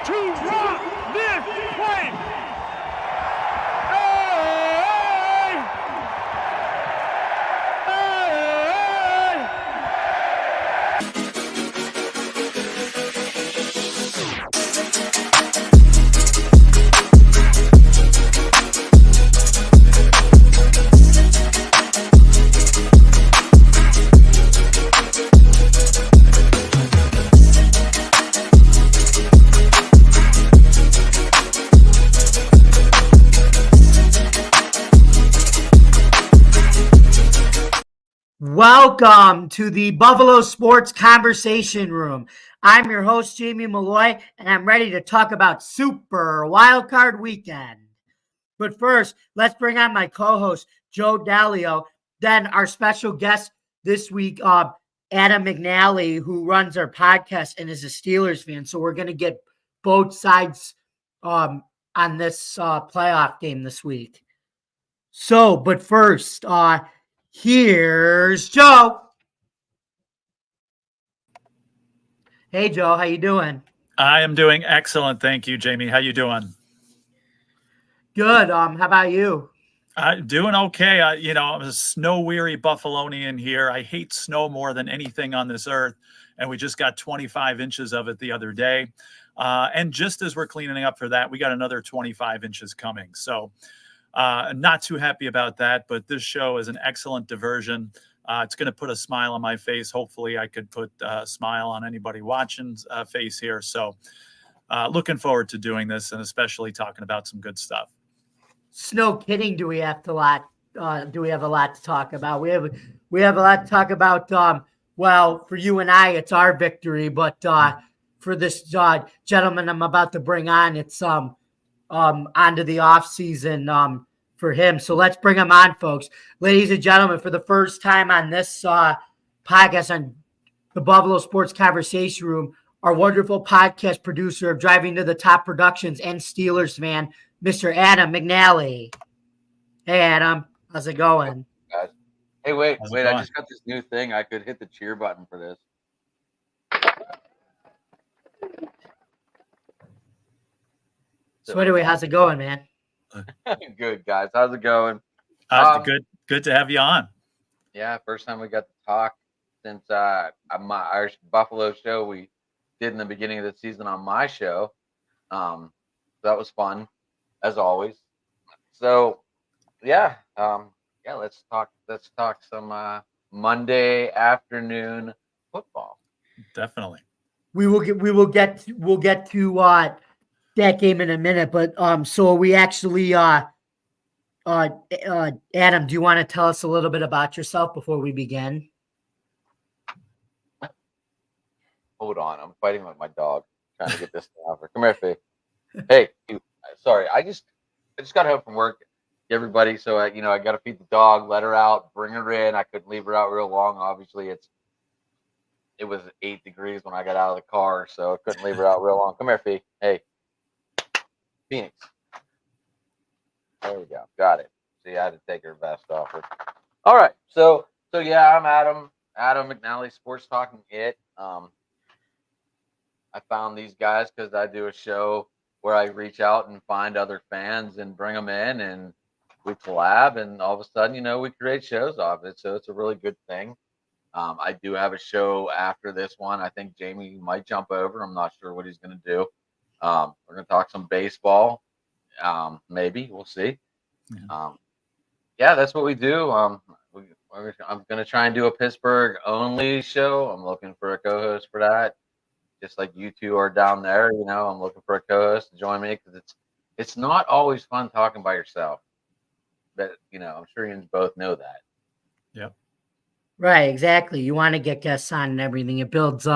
to rock this place. Welcome to the Buffalo Sports Conversation Room. I'm your host, Jamie Malloy, and I'm ready to talk about Super Wildcard Weekend. But first, let's bring on my co-host, Joe Dalio, then our special guest this week, Adam McNally, who runs our podcast and is a Steelers fan. So we're going to get both sides on this playoff game this week. So, but first, here's Joe. Hey, Joe, how you doing? I am doing excellent. Thank you, Jamie. How you doing? Good. How about you? Doing okay. I'm a snow-weary Buffalonian here. I hate snow more than anything on this earth, and we just got 25 inches of it the other day. And just as we're cleaning up for that, we got another 25 inches coming. So not too happy about that, but this show is an excellent diversion. It's going to put a smile on my face. Hopefully I could put a smile on anybody watching's face here. So looking forward to doing this and especially talking about some good stuff. No kidding. Do we have a lot to talk about? We have a lot to talk about. Well, for you and I, it's our victory, but for this gentleman I'm about to bring on, it's onto the off season for him. So let's bring him on, folks. Ladies and gentlemen, for the first time on this podcast on the Buffalo Sports Conversation Room, our wonderful podcast producer of Driving to the Top Productions and Steelers fan, Mr. Adam McNally. Hey, Adam. How's it going? Guys. Hey, wait. I just got this new thing. I could hit the cheer button for this. So anyway, how's it going, man? Good, guys. How's it going? Good to have you on. Yeah, first time we got to talk since our Buffalo show we did in the beginning of the season on my show. That was fun, as always. So, let's talk some Monday afternoon football. Definitely. We'll get to that game in a minute, but so we actually Adam, do you want to tell us a little bit about yourself before we begin? Hold on, I'm fighting with my dog trying to get this thing off her. Come here, Faye. Hey, sorry, I just got home from work, everybody. So I got to feed the dog, let her out, bring her in. I couldn't leave her out real long. Obviously, it was 8 degrees when I got out of the car, so I couldn't leave her out real long. Come here, Fee. Hey, Phoenix. There we go. Got it. See, I had to take her vest off her. All right. So yeah, I'm Adam McNally, Sports Talking It. I found these guys because I do a show where I reach out and find other fans and bring them in, and we collab, and all of a sudden, we create shows off it. So it's a really good thing. I do have a show after this one. I think Jamie might jump over. I'm not sure what he's going to do. We're going to talk some baseball. Maybe we'll see. That's what we do. I'm going to try and do a Pittsburgh only show. I'm looking for a co-host for that. Just like you two are down there, I'm looking for a co-host to join me because it's not always fun talking by yourself. But I'm sure you both know that. Yep. Right, exactly. You want to get guests on and everything. It builds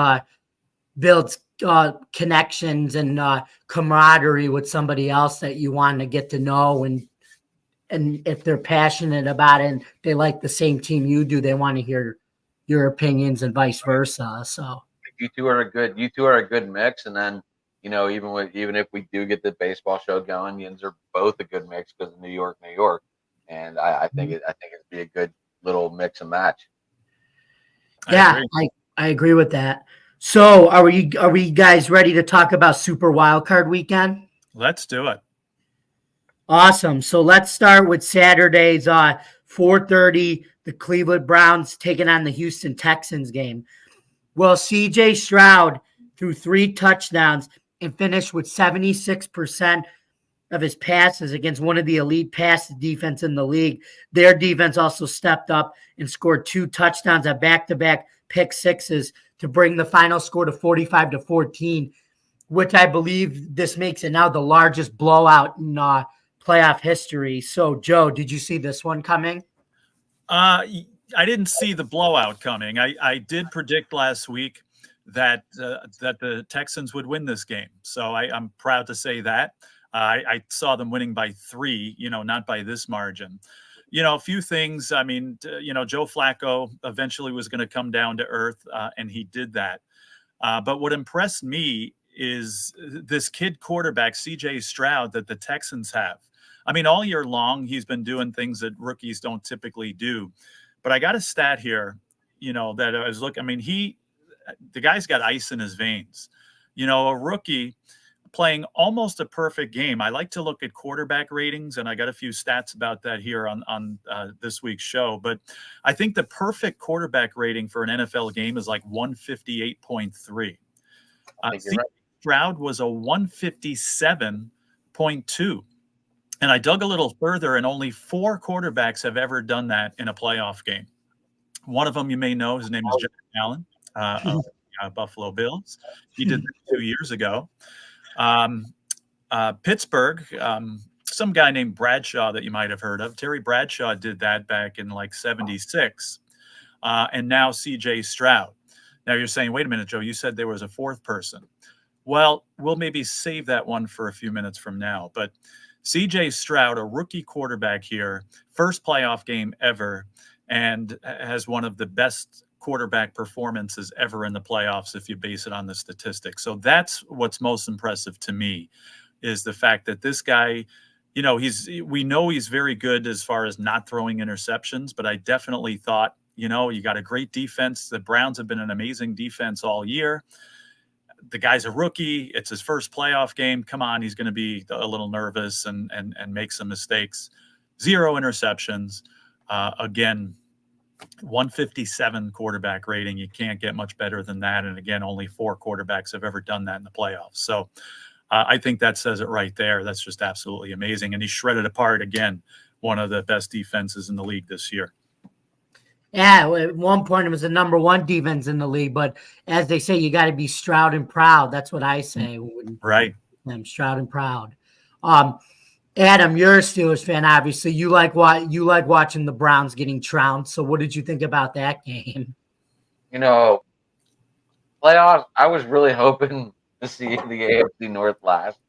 connections and camaraderie with somebody else that you want to get to know, and if they're passionate about it and they like the same team you do, they want to hear your opinions and vice versa. So you two are a good mix, and then even if we do get the baseball show going, yins are both a good mix because of New York, and I think it'd be a good little mix and match. Yeah, I agree with that. So are we guys ready to talk about Super Wildcard Weekend? Let's do it. Awesome. So let's start with Saturday's 4:30, the Cleveland Browns taking on the Houston Texans game. Well, CJ Stroud threw 3 touchdowns and finished with 76% of his passes against one of the elite pass defense in the league. Their defense also stepped up and scored 2 touchdowns at back-to-back pick sixes to bring the final score to 45-14, which I believe this makes it now the largest blowout in playoff history. So, Joe, did you see this one coming? I didn't see the blowout coming. I did predict last week that the Texans would win this game. So I'm proud to say that. I saw them winning by 3, not by this margin. A few things. I mean, Joe Flacco eventually was going to come down to earth, and he did that. But what impressed me is this kid quarterback, CJ Stroud, that the Texans have. I mean, all year long, he's been doing things that rookies don't typically do. But I got a stat here, that I was looking. I mean, the guy's got ice in his veins. A rookie playing almost a perfect game. I like to look at quarterback ratings, and I got a few stats about that here on this week's show. But I think the perfect quarterback rating for an NFL game is like 158.3. Stroud was a 157.2. And I dug a little further, and only 4 quarterbacks have ever done that in a playoff game. One of them you may know, his name is Josh Allen of Buffalo Bills. He did that 2 years ago. Pittsburgh, some guy named Bradshaw that you might have heard of. Terry Bradshaw did that back in like 76. And now CJ Stroud. Now you're saying, wait a minute, Joe, you said there was a 4th person. Well, we'll maybe save that one for a few minutes from now. But CJ Stroud, a rookie quarterback here, first playoff game ever, and has one of the best quarterback performances ever in the playoffs if you base it on the statistics. So that's what's most impressive to me, is the fact that this guy, we know he's very good as far as not throwing interceptions, but I definitely thought, you got a great defense. The Browns have been an amazing defense all year. The guy's a rookie. It's his first playoff game. Come on, he's going to be a little nervous and make some mistakes. 0 interceptions. Again, 157 quarterback rating. You can't get much better than that. And again, only 4 quarterbacks have ever done that in the playoffs. So I think that says it right there. That's just absolutely amazing. And he shredded apart, again, one of the best defenses in the league this year. Yeah, at one point it was the number 1 defense in the league, but as they say, you got to be Stroud and proud. That's what I say. Right. I'm Stroud and proud. Adam, you're a Steelers fan, obviously. You like watching the Browns getting trounced. So what did you think about that game? Playoffs, I was really hoping to see the AFC North last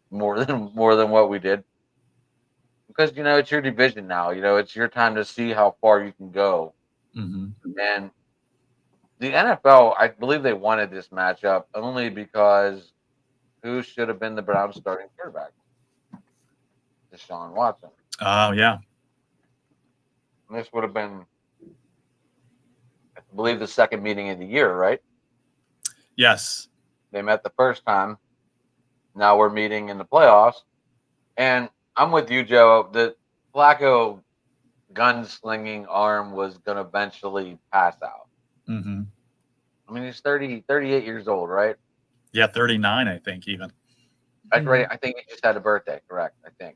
more than what we did. Because, it's your division now. It's your time to see how far you can go. Mm-hmm. And the NFL, I believe they wanted this matchup only because who should have been the Browns starting quarterback? Deshaun Watson. Oh, yeah. And this would have been, I believe, the second meeting of the year, right? Yes. They met the first time. Now we're meeting in the playoffs. And I'm with you, Joe. The Flacco gunslinging arm was going to eventually pass out. Mm-hmm. I mean, he's 38 years old, right? Yeah, 39, I think, even. That's right. I think he just had a birthday, correct? I think.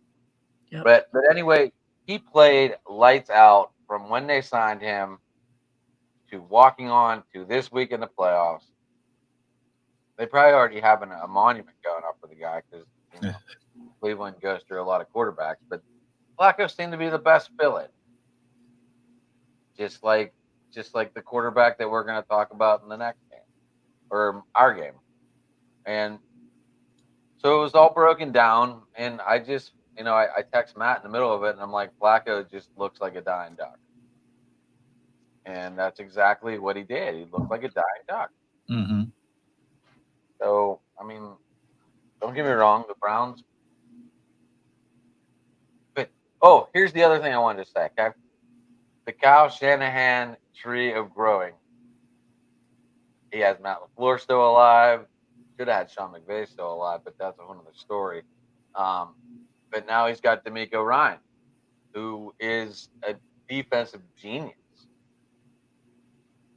Yep. But anyway, he played lights out from when they signed him to walking on to this week in the playoffs. They probably already have a monument going up for the guy because Cleveland goes through a lot of quarterbacks, but Flacco seemed to be the best fill-in. Just like the quarterback that we're going to talk about in the next game or our game. And so it was all broken down, and I just, I text Matt in the middle of it, and I'm like, Flacco just looks like a dying duck. And that's exactly what he did. He looked like a dying duck. Mm-hmm. So, I mean, don't get me wrong, the Browns. But, here's the other thing I wanted to say, okay? The Kyle Shanahan tree of growing. He has Matt LaFleur still alive. Should have had Sean McVay still alive, but that's a whole other story. But now he's got D'Amico Ryan, who is a defensive genius.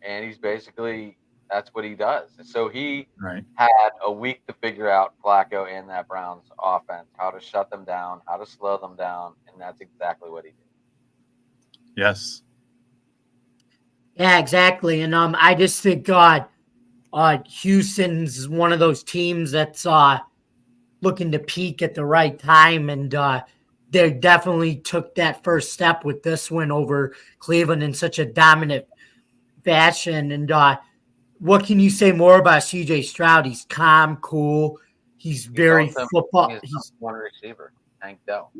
And he's basically, that's what he does. And so he had a week to figure out Flacco and that Browns offense, how to shut them down, how to slow them down. And that's exactly what he did. Yes. Yeah, exactly. And I just think Houston's one of those teams that's looking to peak at the right time, and they definitely took that first step with this win over Cleveland in such a dominant fashion. And what can you say more about CJ Stroud? He's calm, cool. He's very football. He's one receiver, Tank Dell.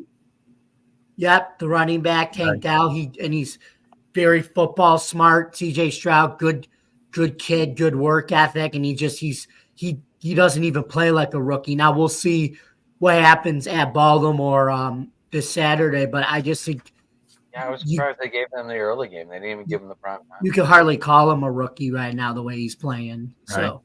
Yep, the running back, Tank Dell. He's very football smart. CJ Stroud, good kid, good work ethic, and he doesn't even play like a rookie. Now we'll see what happens at Baltimore this Saturday, but I just think I was surprised they gave him the early game. They didn't even give him the prime time. You could hardly call him a rookie right now the way he's playing. So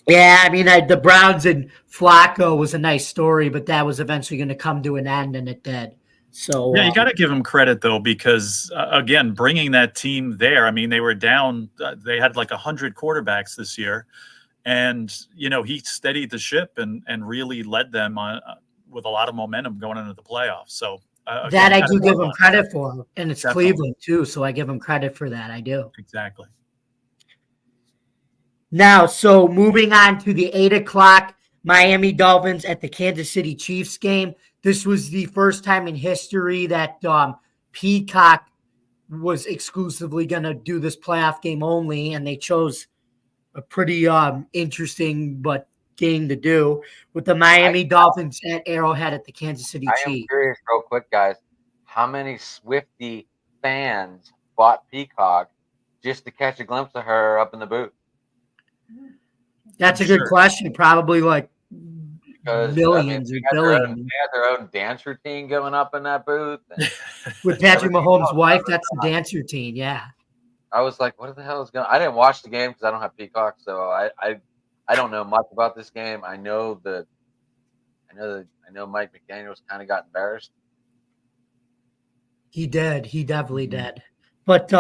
yeah, I mean the Browns and Flacco was a nice story, but that was eventually going to come to an end, and it did. So yeah, you got to give him credit though, because again, bringing that team there. I mean, they were down. They had like 100 quarterbacks this year, and he steadied the ship and really led them with a lot of momentum going into the playoffs. So that I do give him credit for, and it's definitely Cleveland too. So I give him credit for that. I do. Exactly. Now, so moving on to the 8:00 Miami Dolphins at the Kansas City Chiefs game. This was the first time in history that Peacock was exclusively going to do this playoff game only, and they chose a pretty interesting game to do with the Miami Dolphins at Arrowhead at the Kansas City Chiefs. I am curious, real quick, guys, how many Swiftie fans bought Peacock just to catch a glimpse of her up in the booth? That's a good question. Probably like millions or billions. They had their own dance routine going up in that booth. With Patrick Mahomes' wife, that's the dance routine. Yeah. I was like, what the hell is going on? I didn't watch the game because I don't have Peacock, so I don't know much about this game. I know Mike McDaniels kind of got embarrassed. He did. He definitely did. But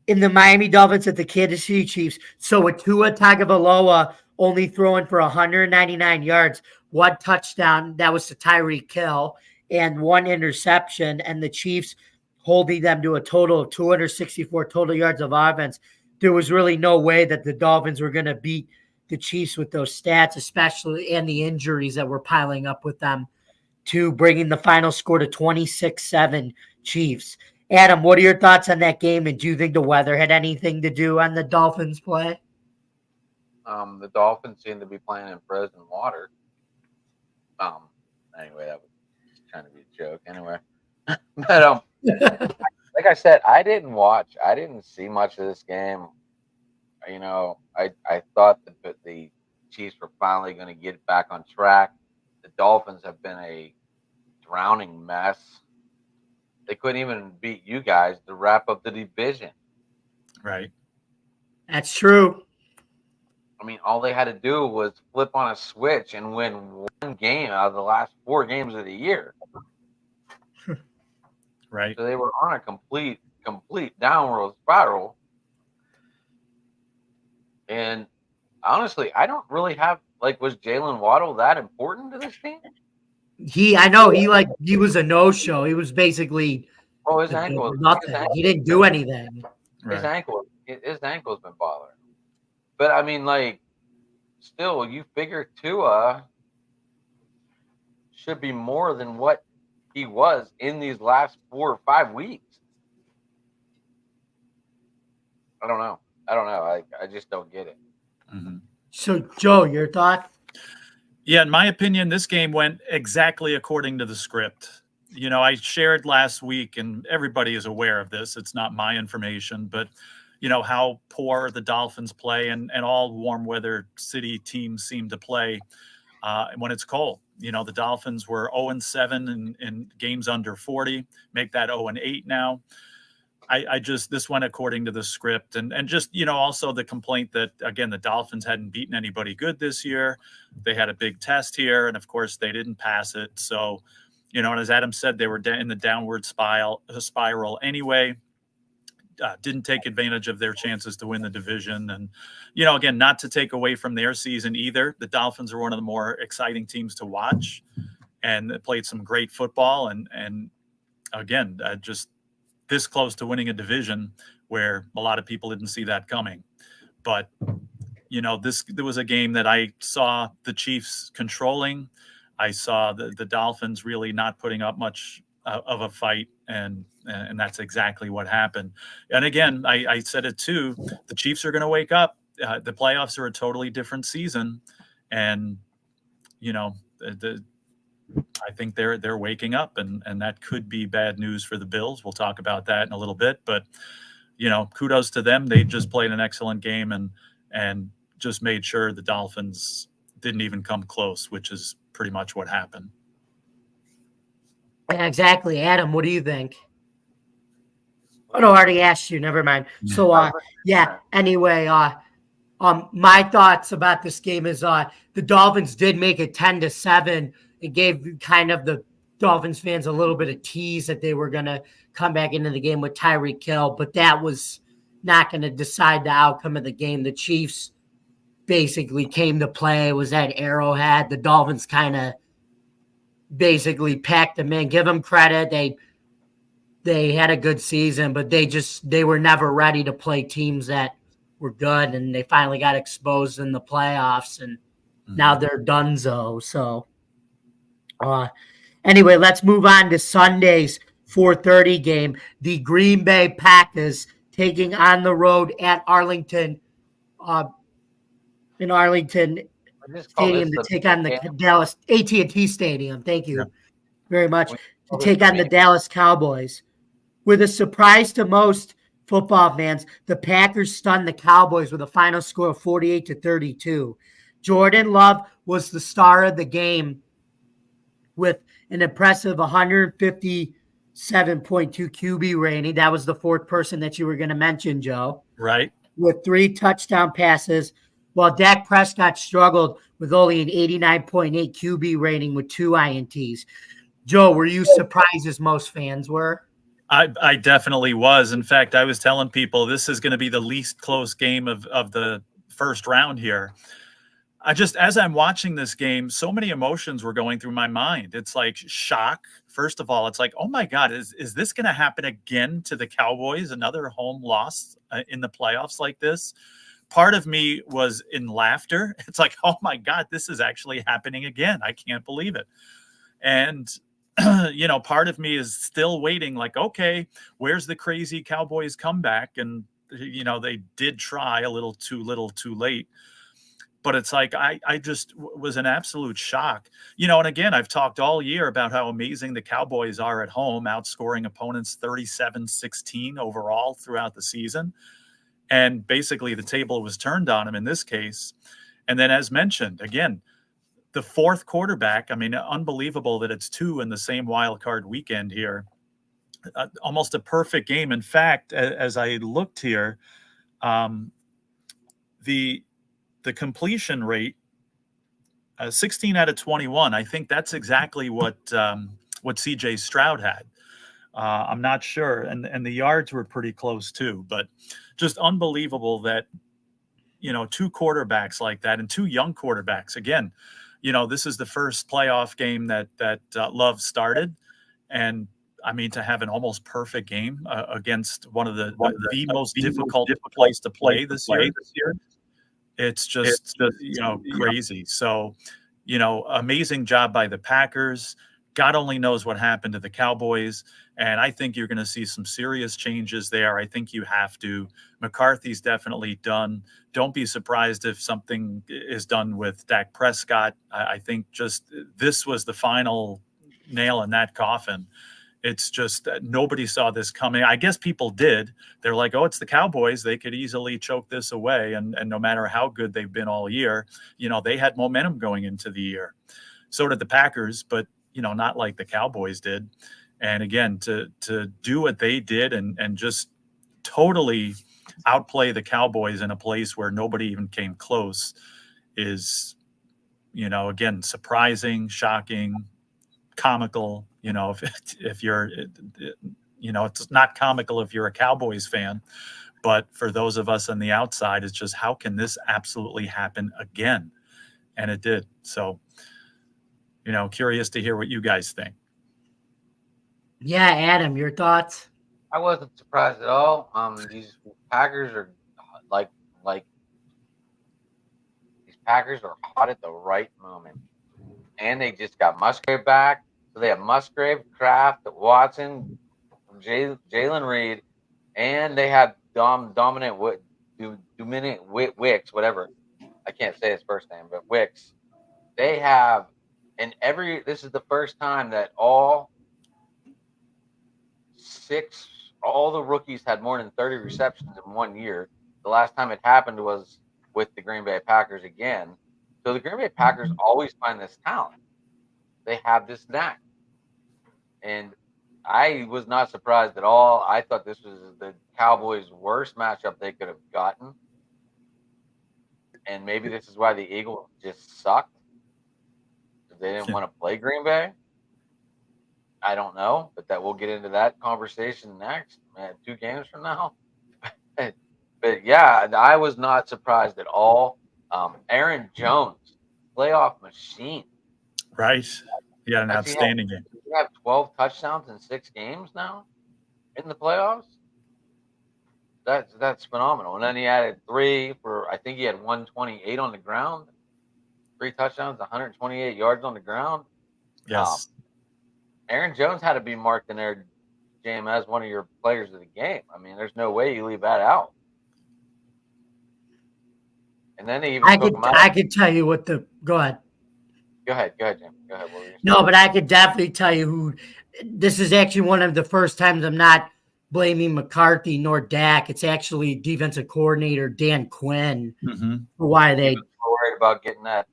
in the Miami Dolphins at the Kansas City Chiefs, so with Tua Tagovailoa only throwing for 199 yards, 1 touchdown, that was to Tyreek Hill, and 1 interception, and the Chiefs holding them to a total of 264 total yards of offense. There was really no way that the Dolphins were going to beat the Chiefs with those stats, especially and the injuries that were piling up with them, to bringing the final score to 26-7 Chiefs. Adam, what are your thoughts on that game, and do you think the weather had anything to do on the Dolphins' play? The Dolphins seem to be playing in frozen water. Anyway, that was just trying to be a joke. Anyway, but like I said, I didn't see much of this game. I thought that the Chiefs were finally going to get back on track. The Dolphins have been a drowning mess. They couldn't even beat you guys to wrap up the division. Right. That's true. I mean, all they had to do was flip on a switch and win 1 game out of the last 4 games of the year. Right. So they were on a complete downward spiral. And honestly, I don't really have was Jalen Waddle that important to this team? He was a no-show. He was basically his ankle. Nothing. He didn't do anything. His ankle's been bothering. But I mean, still, you figure Tua should be more than what he was in these last 4 or 5 weeks. I don't know. I just don't get it. Mm-hmm. So, Joe, your thoughts? Yeah, in my opinion, this game went exactly according to the script. I shared last week, and everybody is aware of this. It's not my information, but how poor the Dolphins play and all warm weather city teams seem to play when it's cold. The Dolphins were 0-7 in games under 40, make that 0-8 now. I just, this went according to the script, and just, also the complaint that, again, the Dolphins hadn't beaten anybody good this year. They had a big test here, and of course they didn't pass it. So, and as Adam said, they were in the downward spiral anyway. Didn't take advantage of their chances to win the division. And, again, not to take away from their season either. The Dolphins are one of the more exciting teams to watch, and they played some great football. And again, just this close to winning a division where a lot of people didn't see that coming. But, there was a game that I saw the Chiefs controlling. I saw the Dolphins really not putting up much of a fight, and that's exactly what happened. And again, I said it too, the Chiefs are going to wake up. The playoffs are a totally different season, and I think they're waking up, and that could be bad news for the Bills. We'll talk about that in a little bit, but kudos to them. They just played an excellent game and just made sure the Dolphins didn't even come close, which is pretty much what happened. Exactly. Adam, what do you think? Oh, no, I already asked you. Never mind. So, anyway, my thoughts about this game is the Dolphins did make it 10-7. It gave kind of the Dolphins fans a little bit of tease that they were going to come back into the game with Tyreek Hill, but that was not going to decide the outcome of the game. The Chiefs basically came to play. It was at Arrowhead. The Dolphins kind of basically packed them in. Give them credit. They had a good season, but they were never ready to play teams that were good, and they finally got exposed in the playoffs, and now they're donezo. So anyway, let's move on to Sunday's 4:30 game. The Green Bay Packers taking on the road at Arlington, in Arlington Stadium to take on the Dallas AT&T Stadium. Thank you very much. To take on the Dallas Cowboys. With a surprise to most football fans, the Packers stunned the Cowboys with a final score of 48-32. Jordan Love was the star of the game with an impressive 157.2 QB rating. That was the fourth person that you were going to mention, Joe. Right. With 3 touchdown passes, while Dak Prescott struggled with only an 89.8 QB rating with 2 INTs. Joe, were you surprised as most fans were? I definitely was. In fact, I was telling people this is going to be the least close game of the first round here. As I'm watching this game, so many emotions were going through my mind. It's like shock. First of all, it's like, oh my God, is this going to happen again to the Cowboys? Another home loss in the playoffs like this? Part of me was in laughter. It's like, oh my God, this is actually happening again. I can't believe it. And part of me is still waiting, like, okay, where's the crazy Cowboys comeback? And, they did try a little too late. But it's like, I just was in absolute shock. And again, I've talked all year about how amazing the Cowboys are at home, outscoring opponents 37-16 overall throughout the season. And basically the table was turned on them in this case. And then, as mentioned, again, the fourth quarterback, I mean, unbelievable that it's 2 in the same wild card weekend here. Almost a perfect game. In fact, as I looked here, the completion rate, 16 out of 21. I think that's exactly what CJ Stroud had. I'm not sure. And the yards were pretty close too, but just unbelievable that, 2 quarterbacks like that, and 2 young quarterbacks. Again, this is the first playoff game that Love started. And I mean, to have an almost perfect game against one of the most difficult place to play this year. It's just crazy. So, amazing job by the Packers. God only knows what happened to the Cowboys. And I think you're going to see some serious changes there. I think you have to. McCarthy's definitely done. Don't be surprised if something is done with Dak Prescott. I think just this was the final nail in that coffin. It's just nobody saw this coming. I guess people did. They're like, oh, it's the Cowboys. They could easily choke this away. And no matter how good they've been all year, they had momentum going into the year. So did the Packers, but, not like the Cowboys did. And again, to do what they did and just totally outplay the Cowboys in a place where nobody even came close is, again, surprising, shocking, comical. If you're, it's not comical if you're a Cowboys fan, but for those of us on the outside, it's just, how can this absolutely happen again? And it did. So, curious to hear what you guys think. Yeah, Adam, your thoughts? I wasn't surprised at all. These Packers are like these Packers are hot at the right moment, and they just got Musgrave back. So they have Musgrave, Kraft, Watson, Jalen Reed, and they have Dominic Wicks, whatever. I can't say his first name, but Wicks. They have, this is the first time that all the rookies had more than 30 receptions in 1 year. The last time it happened was with the Green Bay Packers again. So the Green Bay Packers always find this talent. They have this knack. And I was not surprised at all. I thought this was the Cowboys' worst matchup they could have gotten. And maybe this is why the Eagles just sucked. They didn't want to play Green Bay. I don't know, but we'll get into that conversation next, 2 games from now. But yeah, I was not surprised at all. Aaron Jones, playoff machine. Right. Yeah, an outstanding game. You have 12 touchdowns in 6 games now in the playoffs. That's phenomenal. And then he added 3 I think he had 128 on the ground, 3 touchdowns, 128 yards on the ground. Yes. Aaron Jones had to be marked in there, Jam, as one of your players of the game. I mean, there's no way you leave that out. And then they even I could tell you what go ahead. Go ahead, Jim. Go ahead. No, but I could definitely tell you who. This is actually one of the first times I'm not blaming McCarthy nor Dak. It's actually defensive coordinator Dan Quinn for why they worried about getting that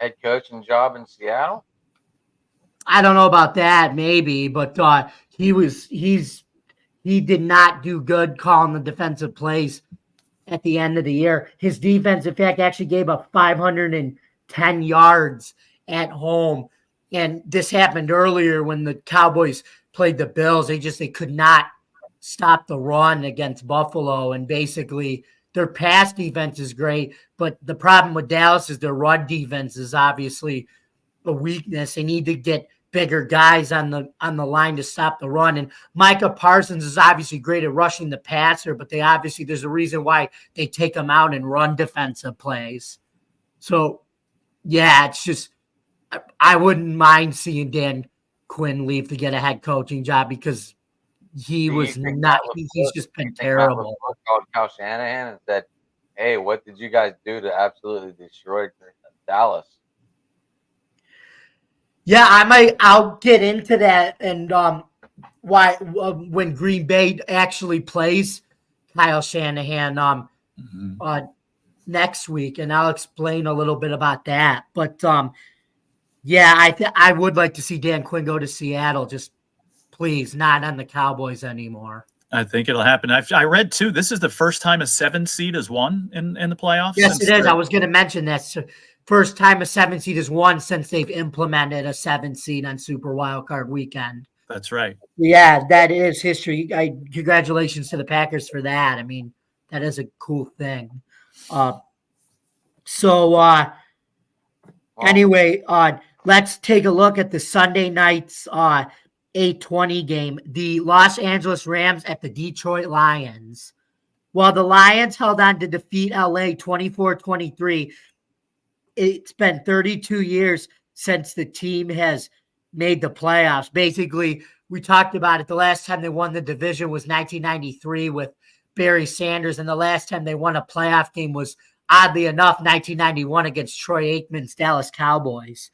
head coaching job in Seattle. I don't know about that, maybe, but he did not do good calling the defensive plays at the end of the year. His defense, in fact, actually gave up 510 yards at home. And this happened earlier when the Cowboys played the Bills. They could not stop the run against Buffalo. And basically their pass defense is great, but the problem with Dallas is their run defense is obviously a weakness. They need to get bigger guys on the line to stop the run. And Micah Parsons is obviously great at rushing the passer, but there's a reason why they take him out and run defensive plays. So yeah, it's just, I wouldn't mind seeing Dan Quinn leave to get a head coaching job because he's just been terrible. Called Kyle Shanahan and said, "Hey, what did you guys do to absolutely destroy Dallas?" Yeah, I'll get into that and why when Green Bay actually plays Kyle Shanahan next week, and I'll explain a little bit about that. But yeah, I would like to see Dan Quinn go to Seattle. Just please, not on the Cowboys anymore. I think it'll happen. I read too. This is the first time a 7 seed has won in the playoffs. Yes, it is. I was going to mention that. First time a 7 seed has won since they've implemented a 7 seed on Super Wildcard Weekend. That's right. Yeah, that is history. Congratulations to the Packers for that. I mean, that is a cool thing. Anyway, let's take a look at the Sunday night's 8:20 game. The Los Angeles Rams at the Detroit Lions. While the Lions held on to defeat LA 24-23, it's been 32 years since the team has made the playoffs. Basically, we talked about it. The last time they won the division was 1993 with Barry Sanders, and the last time they won a playoff game was, oddly enough, 1991 against Troy Aikman's Dallas Cowboys.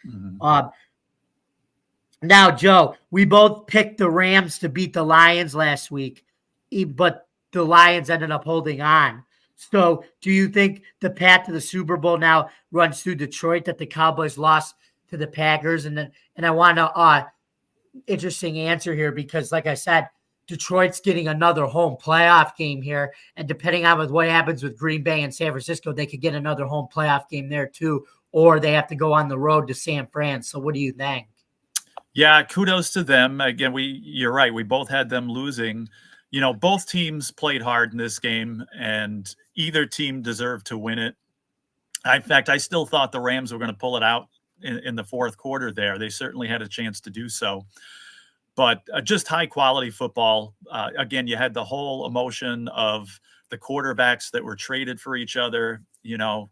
Now, Joe, we both picked the Rams to beat the Lions last week, but the Lions ended up holding on. So do you think the path to the Super Bowl now runs through Detroit, that the Cowboys lost to the Packers? And I want to interesting answer here because, like I said, Detroit's getting another home playoff game here, and depending on what happens with Green Bay and San Francisco, they could get another home playoff game there too, or they have to go on the road to San Fran. So what do you think? Yeah, kudos to them. Again, you're right. We both had them losing. Both teams played hard in this game, and either team deserved to win it. In fact, I still thought the Rams were going to pull it out in the fourth quarter there. They certainly had a chance to do so. But just high-quality football. Again, you had the whole emotion of the quarterbacks that were traded for each other,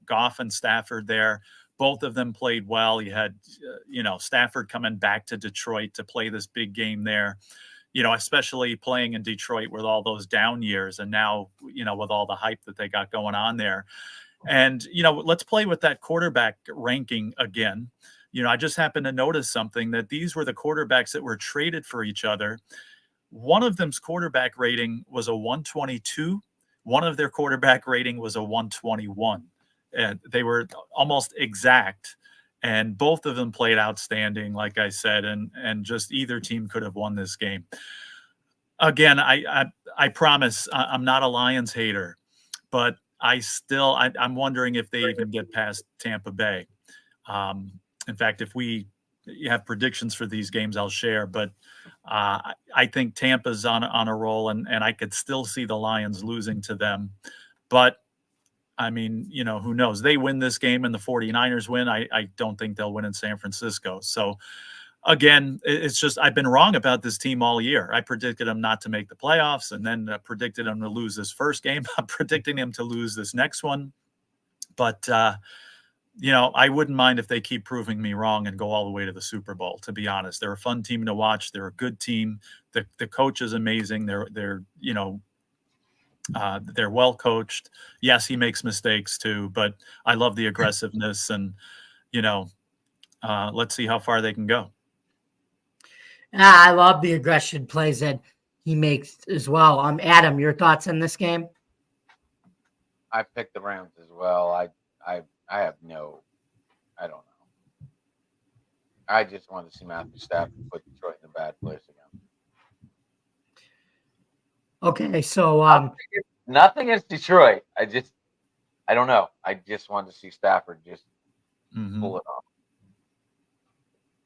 Goff and Stafford there. Both of them played well. You had, Stafford coming back to Detroit to play this big game there, especially playing in Detroit with all those down years. And now, with all the hype that they got going on there. And, let's play with that quarterback ranking again. I just happened to notice something, that these were the quarterbacks that were traded for each other. One of them's quarterback rating was a 122. One of their quarterback rating was a 121. And they were almost exact. And both of them played outstanding, like I said, and just either team could have won this game. Again, I promise I'm not a Lions hater, but I'm wondering if they even get past Tampa Bay. In fact, if you have predictions for these games, I'll share. But I think Tampa's on a roll, and I could still see the Lions losing to them. But, I mean, who knows? They win this game and the 49ers win. I don't think they'll win in San Francisco. So, again, it's just I've been wrong about this team all year. I predicted them not to make the playoffs, and then predicted them to lose this first game. I'm predicting them to lose this next one. But, I wouldn't mind if they keep proving me wrong and go all the way to the Super Bowl, to be honest. They're a fun team to watch. They're a good team. The coach is amazing. They're well coached. Yes, he makes mistakes too, but I love the aggressiveness, and, let's see how far they can go. I love the aggression plays that he makes as well. Adam, your thoughts on this game? I picked the Rams as well. I have I don't know. I just want to see Matthew Stafford put Detroit in a bad place again. Okay, so nothing against Detroit. I don't know. I just want to see Stafford just pull it off.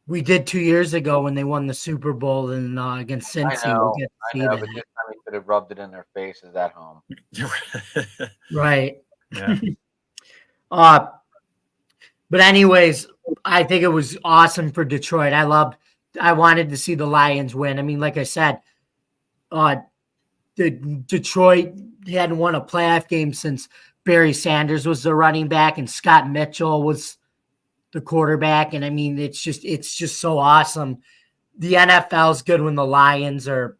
We did 2 years ago when they won the Super Bowl and against Cincy. I know, but this time he could have rubbed it in their faces at home. Right. Yeah. But anyways, I think it was awesome for Detroit. I wanted to see the Lions win. I mean, like I said, Detroit hadn't won a playoff game since Barry Sanders was the running back and Scott Mitchell was the quarterback. And I mean, it's just so awesome. The NFL is good when the Lions are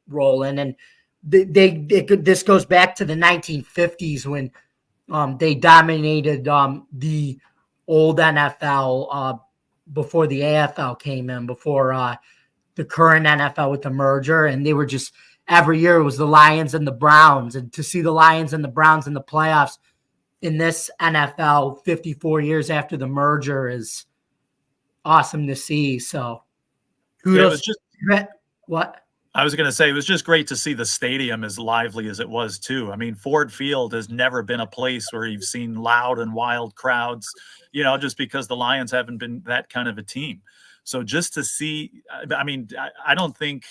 rolling, and this goes back to the 1950s when they dominated the old NFL before the AFL came in, before the current NFL with the merger, and they were just every year it was the Lions and the Browns, and to see the Lions and the Browns in the playoffs in this NFL 54 years after the merger is awesome to see. So kudos. What? I was going to say, it was just great to see the stadium as lively as it was too. I mean, Ford Field has never been a place where you've seen loud and wild crowds, just because the Lions haven't been that kind of a team. So just to see, I mean, I don't think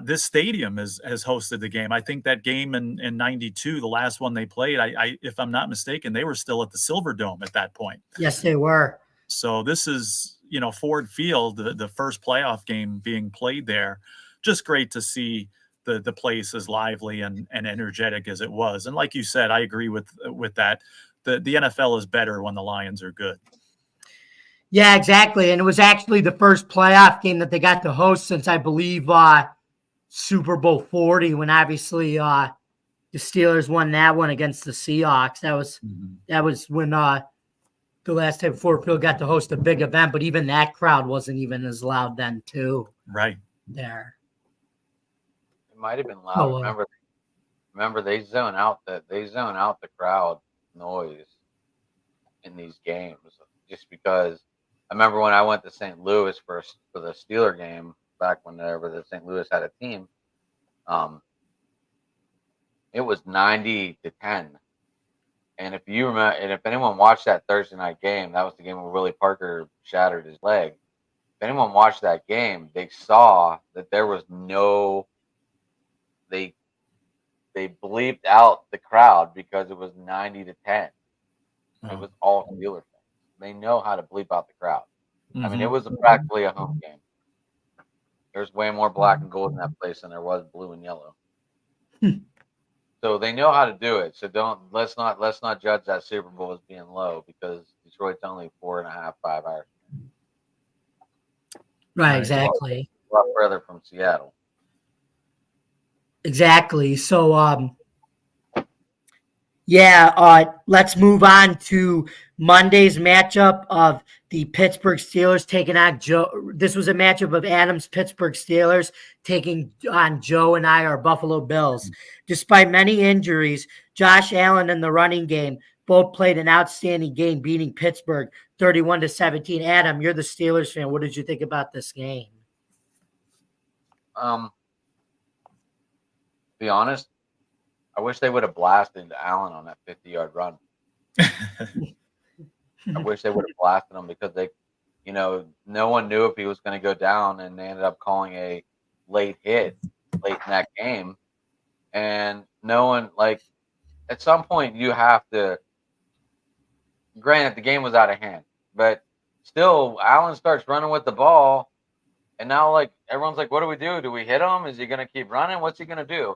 this stadium has hosted the game. I think that game in 92, the last one they played, if I'm not mistaken, they were still at the Silverdome at that point. Yes, they were. So this is, Ford Field, the first playoff game being played there. Just great to see the place as lively and energetic as it was. And like you said, I agree with that. The NFL is better when the Lions are good. Yeah, exactly. And it was actually the first playoff game that they got to host since, I believe, Super Bowl 40, when obviously the Steelers won that one against the Seahawks. That was when the last time Ford Field got to host a big event, but even that crowd wasn't even as loud then too. Right. There. It might have been loud. Remember they zone out the crowd noise in these games, just because I remember when I went to St. Louis for the Steeler game back whenever the St. Louis had a team, It was 90-10. And if you remember, and if anyone watched that Thursday night game, that was the game where Willie Parker shattered his leg. If anyone watched that game, they saw that there was no. They bleeped out the crowd because it was 90-10. It was all Steelers fans. They know how to bleep out the crowd. I mean, it was practically a home game. There's way more black and gold in that place than there was blue and yellow. So they know how to do it. So let's not judge that Super Bowl as being low, because Detroit's only 4.5, 5 hours. Right, exactly. A lot further from Seattle. Exactly. So let's move on to Monday's matchup of the Pittsburgh Steelers taking on Joe. This was a matchup of Adam's Pittsburgh Steelers taking on Joe and our Buffalo Bills. Despite many injuries, Josh Allen and the running game both played an outstanding game, beating Pittsburgh 31-17. Adam, you're the Steelers fan. What did you think about this game? To be honest, I wish they would have blasted into Allen on that 50-yard run. I wish they would have blasted him, because no one knew if he was going to go down, and they ended up calling a late hit late in that game. And no one, at some point you have to, granted the game was out of hand, but still Allen starts running with the ball, and now everyone's like, what do we do? Do we hit him? Is he going to keep running? What's he going to do?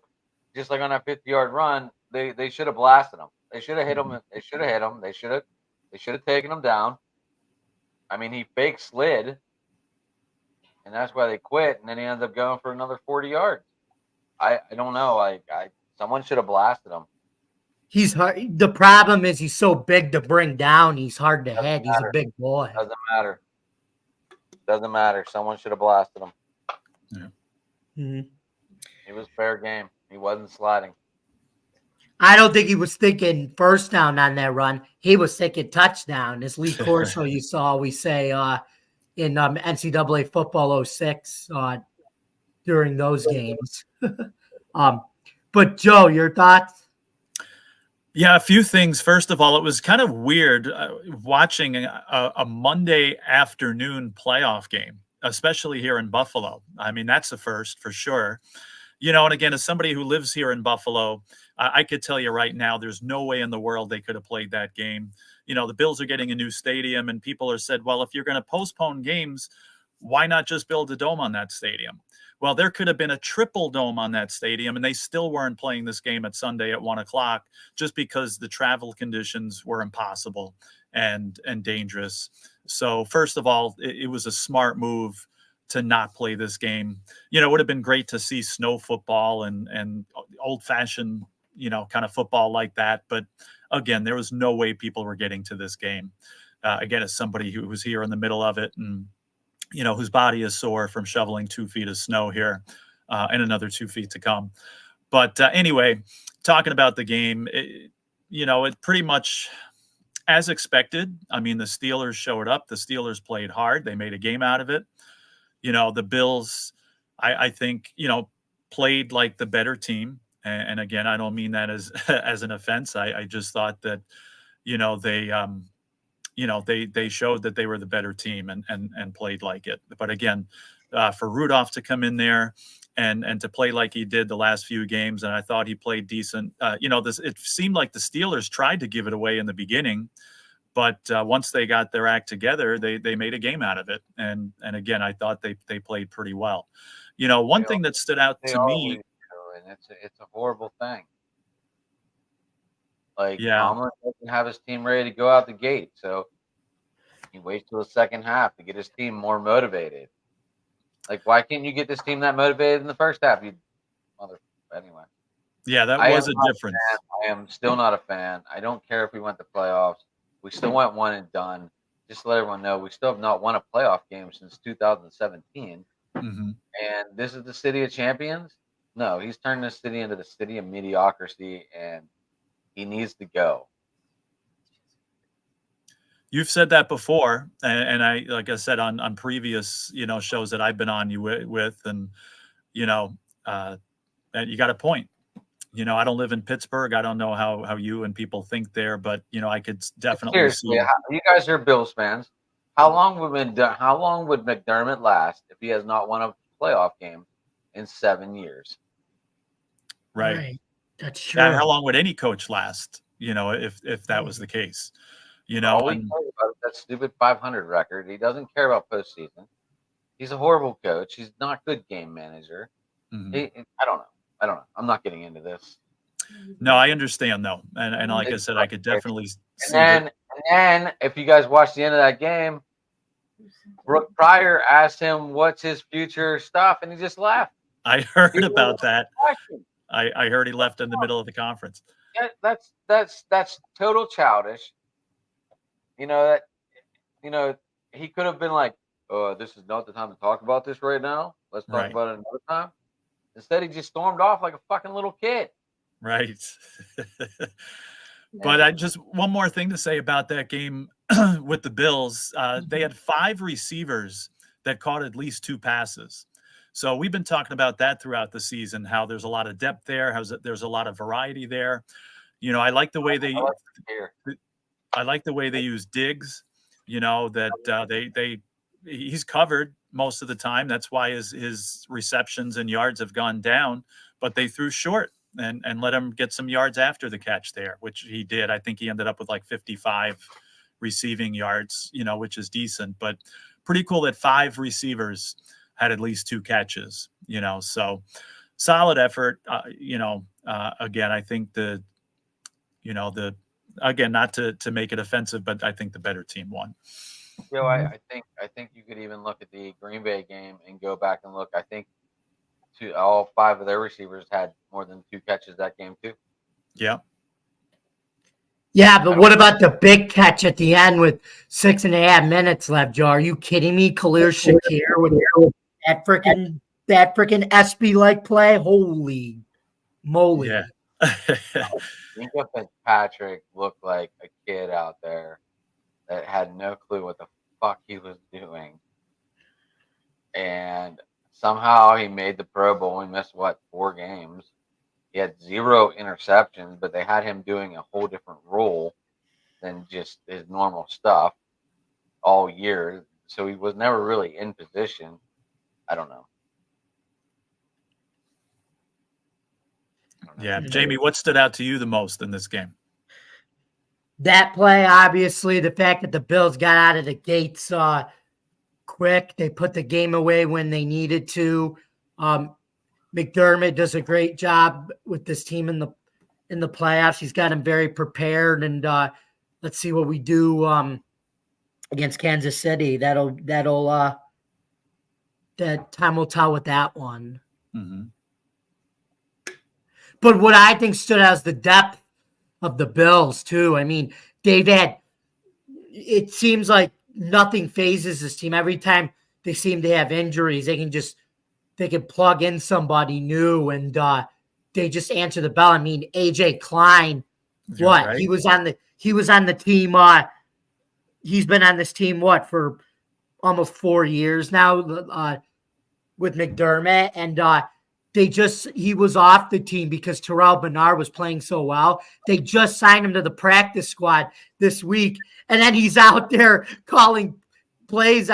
Just like on that 50-yard run, they should have blasted him. They should have hit him. They should have hit him. They should have taken him down. I mean, he fake slid, and that's why they quit. And then he ends up going for another 40 yards. I don't know. Someone should have blasted him. He's hard. The problem is he's so big to bring down. He's hard to hit. He's a big boy. Doesn't matter. Someone should have blasted him. Yeah. Mm-hmm. It was fair game. He wasn't sliding. I don't think he was thinking first down on that run. He was thinking touchdown. As Lee Corso, you saw, we say in NCAA football 06 during those games. But Joe, your thoughts? Yeah, a few things. First of all, it was kind of weird watching a Monday afternoon playoff game, especially here in Buffalo. I mean, that's a first for sure. And again, as somebody who lives here in Buffalo, I could tell you right now, there's no way in the world they could have played that game. The Bills are getting a new stadium, and people are said, well, if you're going to postpone games, why not just build a dome on that stadium? Well, there could have been a triple dome on that stadium, and they still weren't playing this game at Sunday at 1:00 just because the travel conditions were impossible and dangerous. So first of all, it was a smart move to not play this game. It would have been great to see snow football and old fashioned, kind of football like that. But again, there was no way people were getting to this game. Again, as somebody who was here in the middle of it and, whose body is sore from shoveling 2 feet of snow here and another 2 feet to come. But anyway, talking about the game, it pretty much as expected. I mean, the Steelers showed up. The Steelers played hard. They made a game out of it. The Bills, I think, played like the better team. And again, I don't mean that as as an offense. I just thought that, they showed that they were the better team and played like it. But again, for Rudolph to come in there and to play like he did the last few games, and I thought he played decent. It seemed like the Steelers tried to give it away in the beginning. But once they got their act together, they made a game out of it. And again, I thought they played pretty well. One thing that stood out to me, and it's a horrible thing. Tomlin doesn't have his team ready to go out the gate, so he waits till the second half to get his team more motivated. Why can't you get this team that motivated in the first half? Anyway. Yeah, that was a difference. I am still not a fan. I don't care if we went to playoffs. We still went one and done. Just to let everyone know, we still have not won a playoff game since 2017. Mm-hmm. And this is the city of champions? No, he's turned this city into the city of mediocrity, and he needs to go. You've said that before, and I, like I said on previous shows that I've been on you with, and you got a point. I don't live in Pittsburgh. I don't know how you and people think there, but I could definitely Seriously, see. you guys are Bills fans. How long would McDermott last if he has not won a playoff game in 7 years? Right. That's true. How long would any coach last? If that was the case. All we care about is that stupid 500 record. He doesn't care about postseason. He's a horrible coach. He's not a good game manager. I don't know. I'm not getting into this. No, I understand though, and like I said, I could definitely see. And then if you guys watch the end of that game, Brooke Pryor asked him what's his future stuff, and he just left. I heard about that. I heard he left in the middle of the conference. Yeah, that's total childish. He could have been like, this is not the time to talk about this right now. Let's talk about it another time. Instead, he just stormed off like a fucking little kid. Right. But I just one more thing to say about that game with the Bills. They had 5 receivers that caught at least 2 passes. So we've been talking about that throughout the season, how there's a lot of depth there, how there's a lot of variety there. I like the way they use Diggs, that he's covered most of the time. That's why his receptions and yards have gone down, but they threw short and let him get some yards after the catch there, which he did. I think he ended up with like 55 receiving yards, which is decent, but pretty cool that 5 receivers had at least 2 catches, so solid effort. Again, I think again, not to make it offensive, but I think the better team won. I think you could even look at the Green Bay game and go back and look. I think all 5 of their receivers had more than 2 catches that game too. Yeah. Yeah, but what about the big catch at the end with 6.5 minutes left, Joe? Are you kidding me? Khalil Shakir with that freaking ESPY-like play? Holy moly. Yeah. Minka Fitzpatrick looked like a kid out there that had no clue what the fuck he was doing. And somehow he made the Pro Bowl. He missed, 4 games? He had 0 interceptions, but they had him doing a whole different role than just his normal stuff all year. So he was never really in position. I don't know. Yeah. Jamie, what stood out to you the most in this game? That play, obviously, the fact that the Bills got out of the gates quick. They put the game away when they needed to. McDermott does a great job with this team in the playoffs. He's got them very prepared, and let's see what we do against Kansas City. That time will tell with that one. Mm-hmm. But what I think stood out is the depth of the Bills too. I mean, it seems like nothing phases this team. Every time they seem to have injuries, they can plug in somebody new, and they just answer the bell. I mean, AJ Klein, Right. He was on the team. He's been on this team for almost 4 years now with McDermott, and he was off the team because Terrell Bernard was playing so well. They just signed him to the practice squad this week, and then he's out there calling plays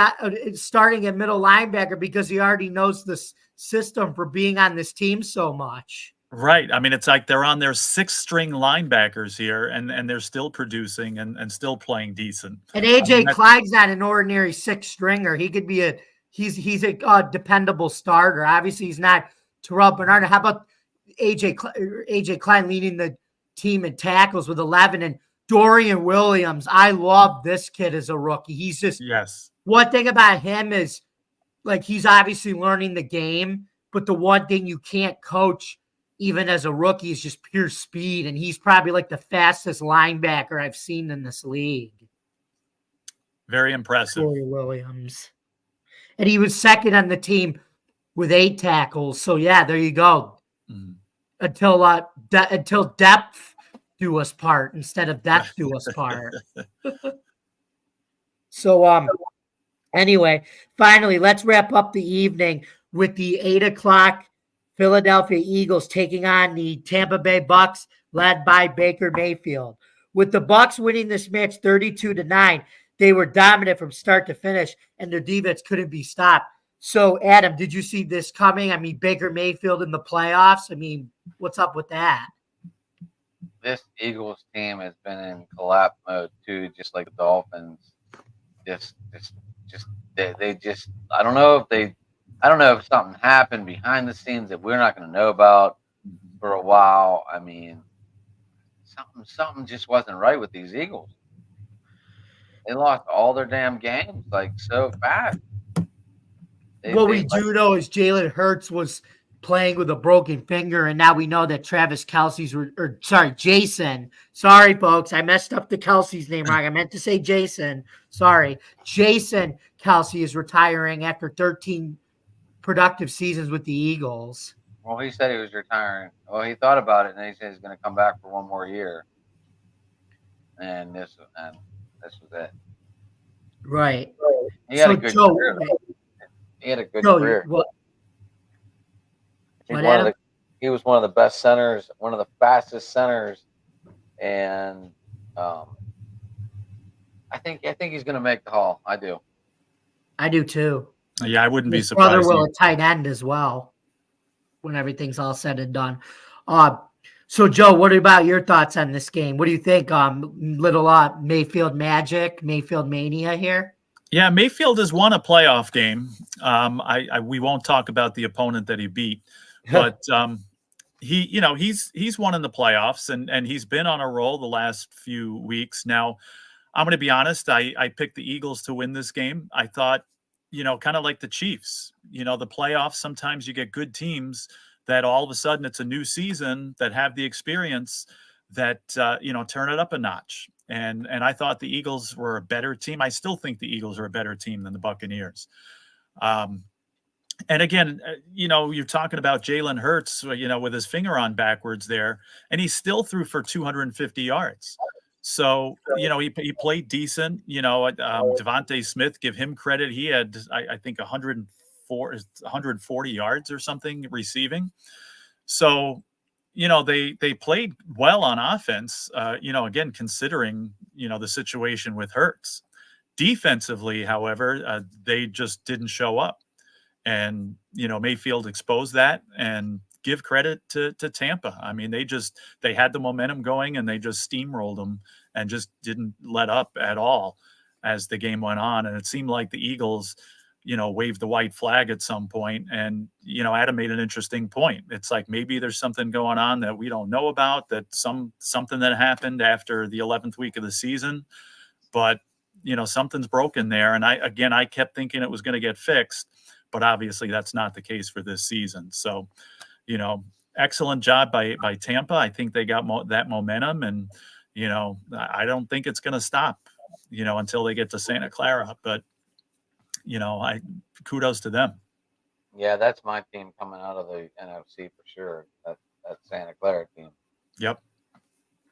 starting at middle linebacker because he already knows the system for being on this team so much. Right. I mean, it's like they're on their 6th-string linebackers here, and they're still producing and still playing decent. And AJ Clyde's not an ordinary 6th-stringer. He could be he's a dependable starter. Obviously, he's not Terrell Bernard. How about AJ Klein leading the team in tackles with 11, and Dorian Williams? I love this kid as a rookie. He's just one thing about him is he's obviously learning the game, but the one thing you can't coach even as a rookie is just pure speed, and he's probably the fastest linebacker I've seen in this league. Very impressive. Dorian Williams, and he was 2nd on the team with 8 tackles. So yeah, there you go. Mm-hmm. Until depth do us part instead of depth do us part. So anyway, finally, let's wrap up the evening with the 8 o'clock Philadelphia Eagles taking on the Tampa Bay Bucks, led by Baker Mayfield. With the Bucks winning this match 32-9, they were dominant from start to finish, and their defense couldn't be stopped. So, Adam, did you see this coming? I mean, Baker Mayfield in the playoffs. I mean, what's up with that? This Eagles team has been in collapse mode too, just like the Dolphins. Just they just. I don't know if something happened behind the scenes that we're not going to know about for a while. I mean, something just wasn't right with these Eagles. They lost all their damn games like so fast. What we do know is Jalen Hurts was playing with a broken finger, and now we know that Jason. Sorry, folks, I messed up the Kelsey's name wrong. I meant to say Jason. Sorry. Jason Kelsey is retiring after 13 productive seasons with the Eagles. Well, he said he was retiring. Well, he thought about it, and he said he's going to come back for one more year. And this was it. Right. He had a good career. He had a good career. He was one of the best centers, one of the fastest centers, and I think he's going to make the Hall. I do. I do too. Yeah, I wouldn't be surprised. Brother will a tight end as well when everything's all said and done. So, Joe, what about your thoughts on this game? What do you think? Little Mayfield magic, Mayfield mania here. Yeah, Mayfield has won a playoff game. We won't talk about the opponent that he beat, but he's won in the playoffs and he's been on a roll the last few weeks. Now, I'm going to be honest. I picked the Eagles to win this game. I thought, kind of like the Chiefs. The playoffs. Sometimes you get good teams that all of a sudden it's a new season that have the experience that turn it up a notch. And I thought the Eagles were a better team. I still think the Eagles are a better team than the Buccaneers. And again, you're talking about Jalen Hurts, with his finger on backwards there, and he still threw for 250 yards. So, he played decent. Devontae Smith, give him credit. He had, I think, 140 yards or something receiving. So, they played well on offense, again, considering, the situation with Hurts. Defensively, however, they just didn't show up. And, Mayfield exposed that, and give credit to Tampa. I mean, they had the momentum going and they just steamrolled them and just didn't let up at all as the game went on. And it seemed like the Eagles, waved the white flag at some point. And, Adam made an interesting point. It's like maybe there's something going on that we don't know about, that something that happened after the 11th week of the season. But, something's broken there. And I kept thinking it was going to get fixed, but obviously that's not the case for this season. So, excellent job by Tampa. I think they got that momentum, and, I don't think it's going to stop, until they get to Santa Clara. But, kudos to them. Yeah, that's my team coming out of the NFC for sure. That Santa Clara team. Yep.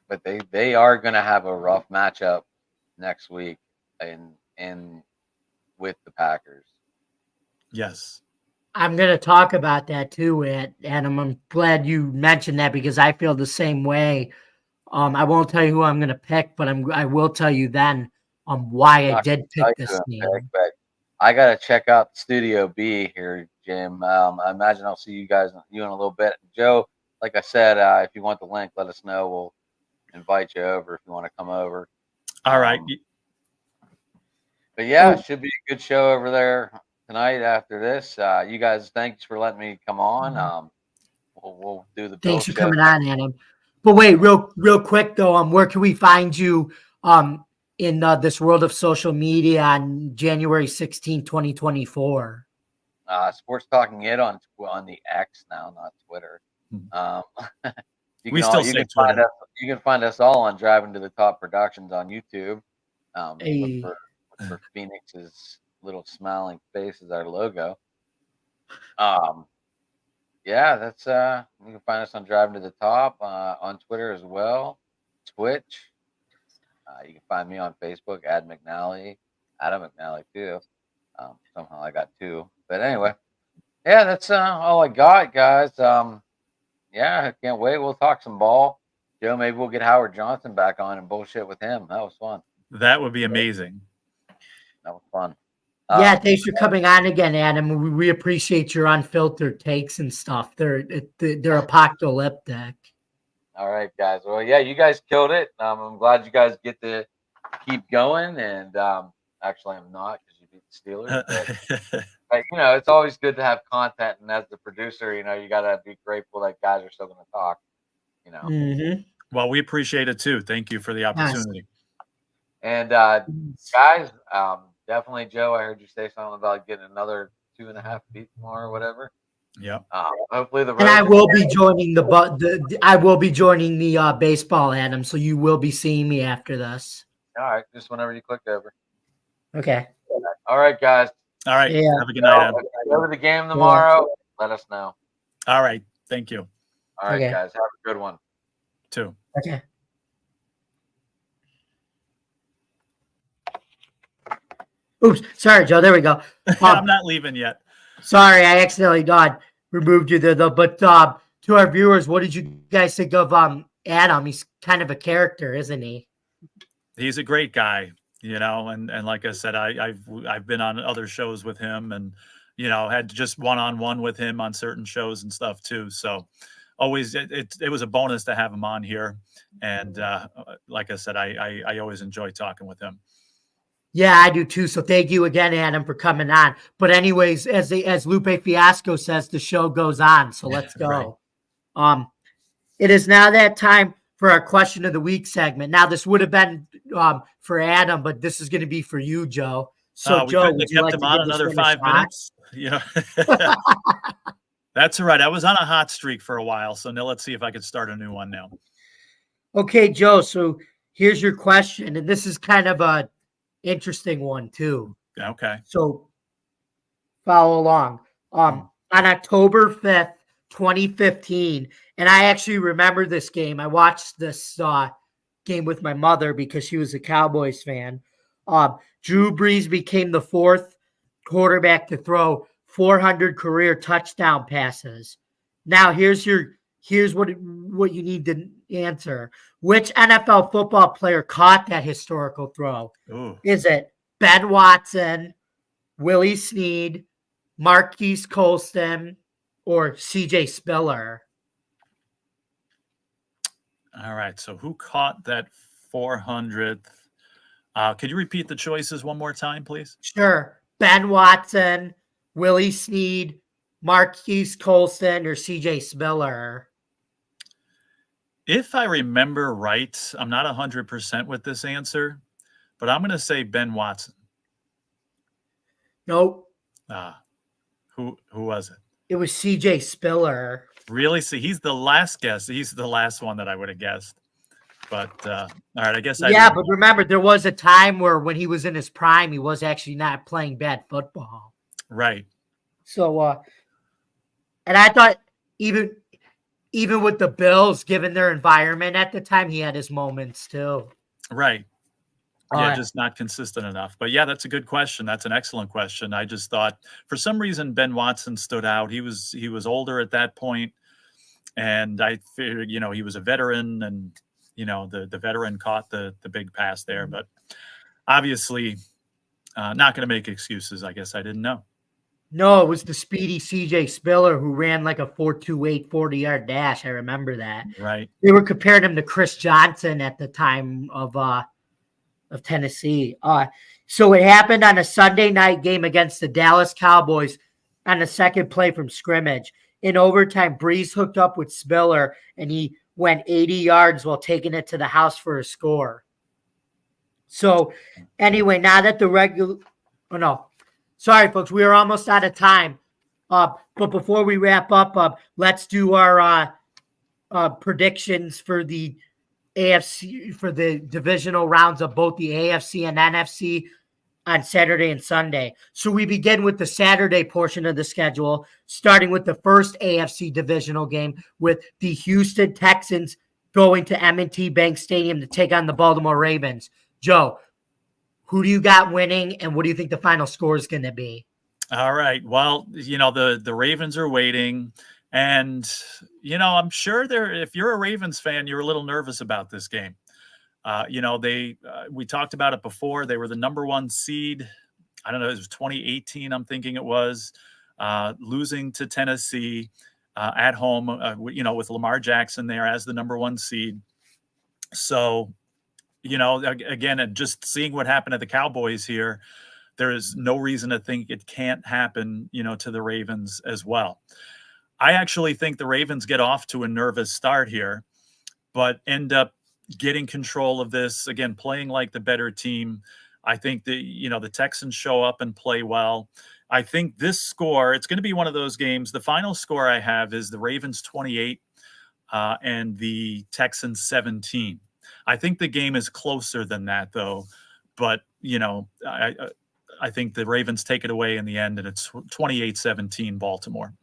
But they are going to have a rough matchup next week in with the Packers. Yes. I'm going to talk about that too, Adam. I'm glad you mentioned that because I feel the same way. I won't tell you who I'm going to pick, but I will tell you then why I did pick this team. I got to check out Studio B here, Jim. I imagine I'll see you in a little bit. Joe, like I said, if you want the link, let us know. We'll invite you over if you want to come over. All right. But yeah, it should be a good show over there tonight after this. You guys, thanks for letting me come on. We'll do the Thanks for coming on, Adam. But wait, real quick though, where can we find you in this world of social media on January 16, 2024? Sports Talking It on the X now, not Twitter. You can find us all on Driving to the Top Productions on YouTube. Look for Phoenix's little smiling face as our logo. Yeah, that's you can find us on Driving to the Top on Twitter as well, Twitch. You can find me on Facebook, Adam McNally too. Somehow I got two, but anyway, Yeah, that's all I got, guys. Yeah, I can't wait. We'll talk some ball. Joe, maybe we'll get Howard Johnson back on and bullshit with him. That was fun. That would be amazing. That was fun. Yeah, thanks for coming on again, Adam. We appreciate your unfiltered takes and stuff. They're apocalyptic. All right, guys. Well, yeah, you guys killed it. I'm glad you guys get to keep going. And actually, I'm not because you beat the Steelers. But, it's always good to have content. And as the producer, you got to be grateful that guys are still going to talk. Mm-hmm. Well, we appreciate it too. Thank you for the opportunity. And guys, definitely, Joe. I heard you say something about getting another 2.5 feet tomorrow or whatever. Yeah. Hopefully And I will be joining I will be joining the baseball, Adam. So you will be seeing me after this. All right, just whenever you click over. Okay. All right, guys. All right. Yeah. Have a good night, Adam. Go to the game tomorrow. Let us know. All right. Thank you. All right, Okay. guys. Have a good one. Too. Okay. Oops, sorry, Joe. There we go. I'm not leaving yet. Sorry, I accidentally removed you there, though. But to our viewers, what did you guys think of Adam? He's kind of a character, isn't he? He's a great guy, and like I said, I've been on other shows with him, and had just one-on-one with him on certain shows and stuff too. So always it was a bonus to have him on here, and like I said, I always enjoy talking with him. Yeah, I do too. So thank you again, Adam, for coming on. But anyways, as Lupe Fiasco says, the show goes on. So let's go. Right. It is now that time for our question of the week segment. Now, this would have been for Adam, but this is going to be for you, Joe. So, Joe, would you like to on another 5 minutes? Yeah. That's all right. I was on a hot streak for a while, so now let's see if I can start a new one now. Okay, Joe. So here's your question, and this is kind of a interesting one too. Okay. So follow along. On October 5th, 2015, and I actually remember this game. I watched this game with my mother because she was a Cowboys fan. Drew Brees became the fourth quarterback to throw 400 career touchdown passes. Now here's what you need to answer. Which NFL football player caught that historical throw? Ooh. Is it Ben Watson, Willie Snead, Marquise Colston, or C.J. Spiller? All right. So who caught that 400th? Could you repeat the choices one more time, please? Sure. Ben Watson, Willie Snead, Marquise Colston, or C.J. Spiller? If I remember right, I'm not 100% with this answer, but I'm going to say Ben Watson. Nope. Who was it? It was C.J. Spiller. Really? See, he's the last guess. He's the last one that I would have guessed. But all right, I guess but remember, there was a time where when he was in his prime, he was actually not playing bad football. Right. So, and I thought even with the Bills, given their environment at the time, he had his moments too. Right. Yeah, just not consistent enough. But yeah, that's a good question. That's an excellent question. I just thought for some reason Ben Watson stood out. He was older at that point, and I figured, he was a veteran, and the veteran caught the big pass there. But obviously, not going to make excuses. I guess I didn't know. No, it was the speedy C.J. Spiller who ran like a 4.28 40-yard dash. I remember that. Right. They were comparing him to Chris Johnson at the time of Tennessee. So it happened on a Sunday night game against the Dallas Cowboys on the second play from scrimmage. In overtime, Brees hooked up with Spiller, and he went 80 yards while taking it to the house for a score. So anyway, now that sorry, folks, we are almost out of time. But before we wrap up, let's do our predictions for the AFC, for the divisional rounds of both the AFC and NFC on Saturday and Sunday. So we begin with the Saturday portion of the schedule, starting with the first AFC divisional game with the Houston Texans going to M&T Bank Stadium to take on the Baltimore Ravens. Joe, who do you got winning, and what do you think the final score is going to be? All right. Well, the Ravens are waiting, and I'm sure if you're a Ravens fan, you're a little nervous about this game. We talked about it before. They were the number one seed. I don't know. It was 2018. I'm thinking it was losing to Tennessee at home. With Lamar Jackson there as the number one seed. So, again, just seeing what happened to the Cowboys here, there is no reason to think it can't happen, to the Ravens as well. I actually think the Ravens get off to a nervous start here, but end up getting control of this, again, playing like the better team. I think the Texans show up and play well. I think this score, it's going to be one of those games. The final score I have is the Ravens 28 and the Texans 17. I think the game is closer than that, though. But, I think the Ravens take it away in the end, and it's 28-17 Baltimore.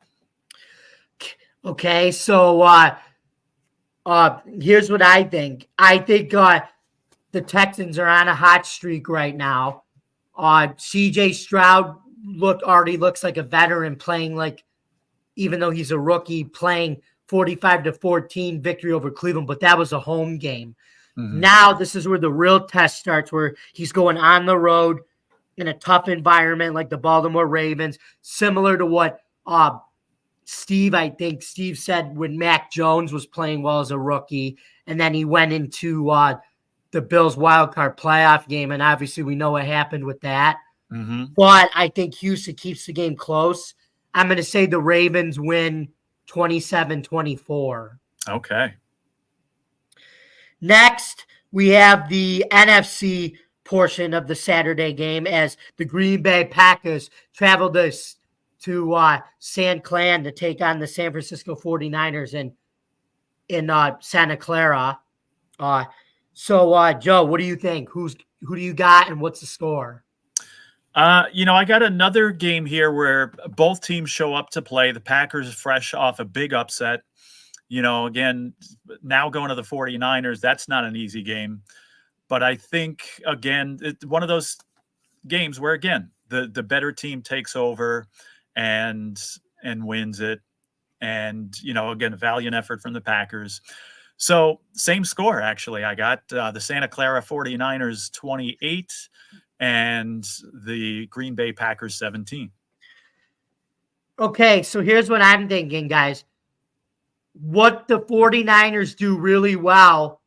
Okay, so here's what I think. I think the Texans are on a hot streak right now. CJ Stroud already looks like a veteran playing even though he's a rookie, playing 45-14 victory over Cleveland, but that was a home game. Mm-hmm. Now this is where the real test starts, where he's going on the road in a tough environment like the Baltimore Ravens, similar to what Steve said when Mac Jones was playing well as a rookie, and then he went into the Bills wildcard playoff game, and obviously we know what happened with that. Mm-hmm. But I think Houston keeps the game close. I'm going to say the Ravens win 27-24. Okay. Next, we have the NFC portion of the Saturday game as the Green Bay Packers travel to San Clan to take on the San Francisco 49ers in Santa Clara. So, Joe, what do you think? Who do you got, and what's the score? I got another game here where both teams show up to play. The Packers fresh off a big upset. Again, now going to the 49ers, that's not an easy game. But I think, again, it's one of those games where, again, the better team takes over and wins it. And, again, a valiant effort from the Packers. So same score, actually. I got the Santa Clara 49ers 28 and the Green Bay Packers 17. Okay, so here's what I'm thinking, guys. What the 49ers do really well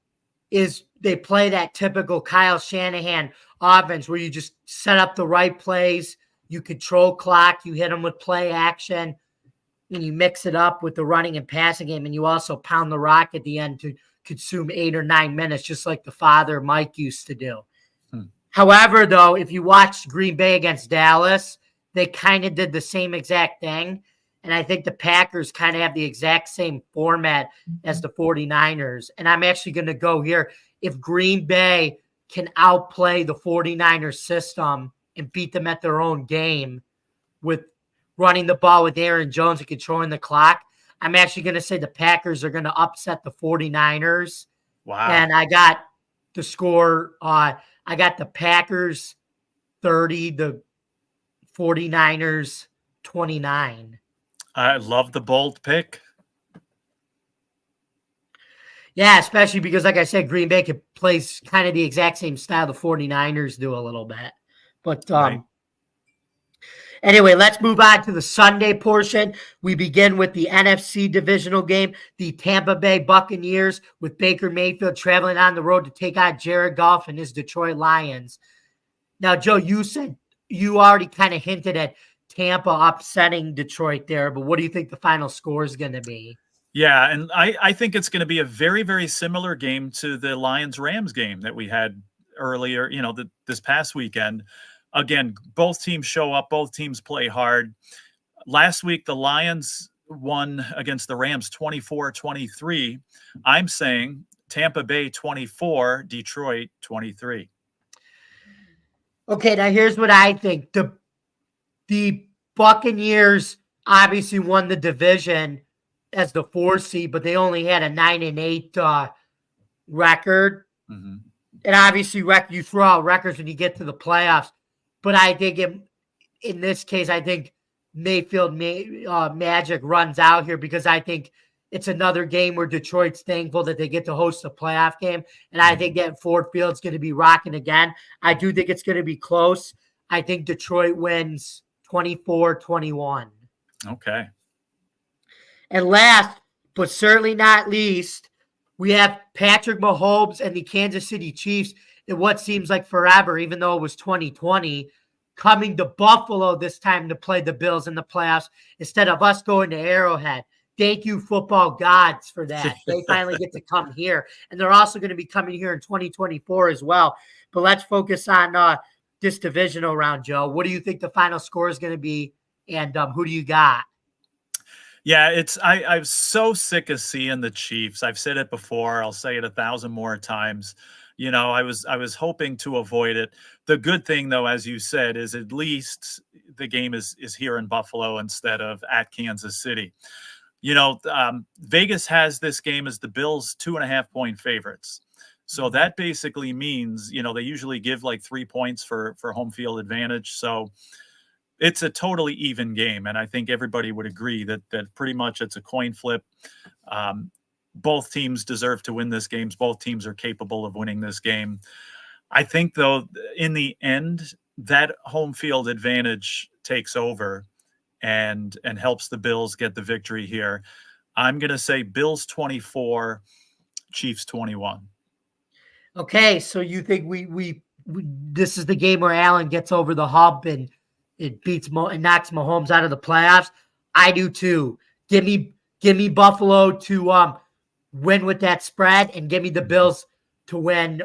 is they play that typical Kyle Shanahan offense where you just set up the right plays, you control clock, you hit them with play action, and you mix it up with the running and passing game, and you also pound the rock at the end to consume 8 or 9 minutes, just like the father Mike used to do. However, though, if you watch Green Bay against Dallas, they kind of did the same exact thing. And I think the Packers kind of have the exact same format as the 49ers. And I'm actually going to go here. If Green Bay can outplay the 49ers system and beat them at their own game with running the ball with Aaron Jones and controlling the clock, I'm actually going to say the Packers are going to upset the 49ers. Wow. And I got the score. I got the Packers 30, the 49ers 29. I love the bold pick. Yeah, especially because, like I said, Green Bay could play kind of the exact same style the 49ers do a little bit. But right. Anyway, let's move on to the Sunday portion. We begin with the NFC divisional game, the Tampa Bay Buccaneers with Baker Mayfield traveling on the road to take on Jared Goff and his Detroit Lions. Now, Joe, you already kind of hinted at Tampa upsetting Detroit there, but what do you think the final score is going to be? Yeah, and I think it's going to be a very, very similar game to the Lions-Rams game that we had earlier, this past weekend. Again, both teams show up, both teams play hard. Last week, the Lions won against the Rams 24-23. I'm saying Tampa Bay 24, Detroit 23. Okay, now here's what I think. The Buccaneers obviously won the division as the 4 seed, but they only had a 9-8 record. Mm-hmm. And obviously, you throw out records when you get to the playoffs. But I think in this case, I think Mayfield magic runs out here because I think it's another game where Detroit's thankful that they get to host a playoff game. And I think that Ford Field's going to be rocking again. I do think it's going to be close. I think Detroit wins 24-21. Okay. And last, but certainly not least, we have Patrick Mahomes and the Kansas City Chiefs in what seems like forever, even though it was 2020, coming to Buffalo this time to play the Bills in the playoffs instead of us going to Arrowhead. Thank you, football gods, for that. They finally get to come here. And they're also going to be coming here in 2024 as well. But let's focus on this divisional round, Joe. What do you think the final score is going to be? And who do you got? Yeah, I'm so sick of seeing the Chiefs. I've said it before. I'll say it 1,000 more times. You know, I was hoping to avoid it. The good thing, though, as you said, is at least the game is here in Buffalo instead of at Kansas City. You know, Vegas has this game as the Bills 2.5-point favorites. So that basically means, you know, they usually give like 3 points for home field advantage. So it's a totally even game. And I think everybody would agree that pretty much it's a coin flip. Both teams deserve to win this game. Both teams are capable of winning this game. I think, though, in the end, that home field advantage takes over and helps the Bills get the victory here. I'm going to say Bills 24, Chiefs 21. Okay, so you think we this is the game where Allen gets over the hump and it and knocks Mahomes out of the playoffs? I do too. Give me Buffalo to win with that spread, and give me the Bills to win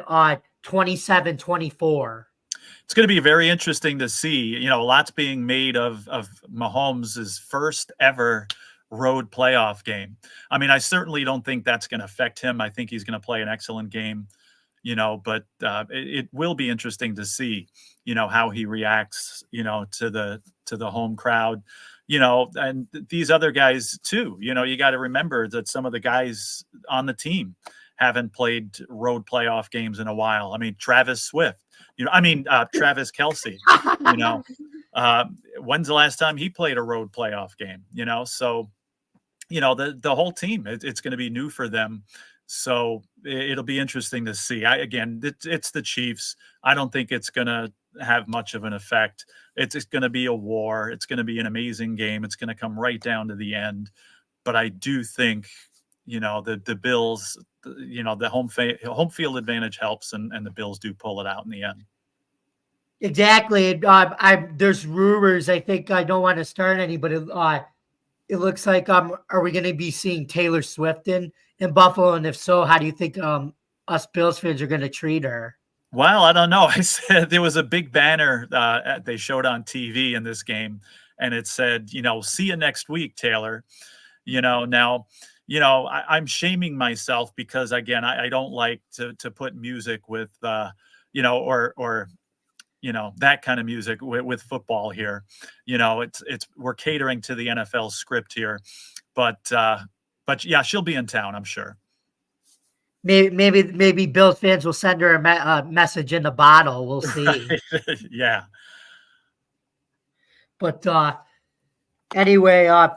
27-24. It's going to be very interesting to see. You know, a lot's being made of Mahomes' first ever road playoff game. I mean, I certainly don't think that's going to affect him. I think he's going to play an excellent game, you know, but it will be interesting to see, you know, how he reacts, you know, to the home crowd, you know, and these other guys too. You know, you got to remember that some of the guys on the team haven't played road playoff games in a while. I mean, Travis Kelce, you know, when's the last time he played a road playoff game, you know? So, you know, the whole team, it's going to be new for them. So it'll be interesting to see. It's the Chiefs. I don't think it's going to have much of an effect. It's going to be a war. It's going to be an amazing game. It's going to come right down to the end. But I do think, you know, the Bills, you know, the home field advantage helps, and the Bills do pull it out in the end. Exactly. There's rumors. I think I don't want to start any, but it looks like are we going to be seeing Taylor Swift in Buffalo? And if so, how do you think us Bills fans are going to treat her? Well, I don't know. I said there was a big banner they showed on TV in this game, and it said, you know, see you next week, Taylor. You know, now, you know, I'm shaming myself because, again, I don't like to put music with, you know, or you know, that kind of music with football here. You know, we're catering to the NFL script here, but yeah, she'll be in town, I'm sure. Maybe Bills fans will send her a message in the bottle. We'll see. Yeah. But anyway,